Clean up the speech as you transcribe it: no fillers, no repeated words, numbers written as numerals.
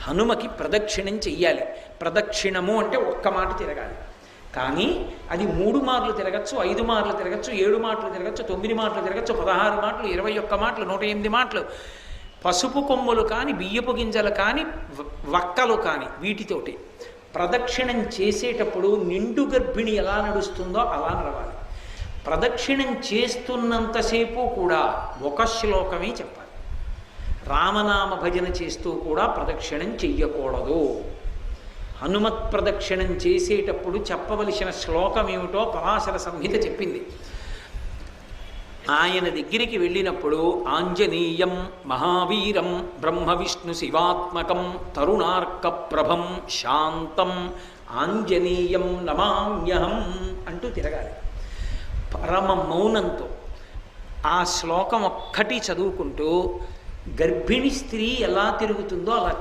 హనుమకి ప్రదక్షిణం చెయ్యాలి. ప్రదక్షిణము అంటే ఒక్క మాట తిరగాలి. కానీ అది 3 మార్లు తిరగచ్చు, 5 మార్లు తిరగచ్చు, 7 మాటలు తిరగచ్చు, 9 మాటలు తిరగచ్చు, 16 మాటలు, 21 మాటలు, 108 మాటలు. పసుపు కొమ్ములు కానీ, బియ్యపు గింజలు కానీ, వక్కలు కానీ వీటితోటి ప్రదక్షిణం చేసేటప్పుడు నిండు గర్భిణి ఎలా నడుస్తుందో అలా నడవాలి. ప్రదక్షిణం చేస్తున్నంతసేపు కూడా ఒక శ్లోకమే చెప్పాలి. రామనామ భజన చేస్తూ కూడా ప్రదక్షిణం చెయ్యకూడదు. హనుమత్ ప్రదక్షిణం చేసేటప్పుడు చెప్పవలసిన శ్లోకం ఏమిటో పరాశర సంహిత చెప్పింది. ఆయన దగ్గరికి వెళ్ళినప్పుడు ఆంజనేయం మహావీరం బ్రహ్మ విష్ణు శివాత్మకం తరుణార్క ప్రభం శాంతం ఆంజనేయం నమామ్యహం అంటూ తిరగాలి. పరమ మౌనంతో ఆ శ్లోకం ఒక్కటి చదువుకుంటూ గర్భిణీ స్త్రీ ఎలా తిరుగుతుందో అలా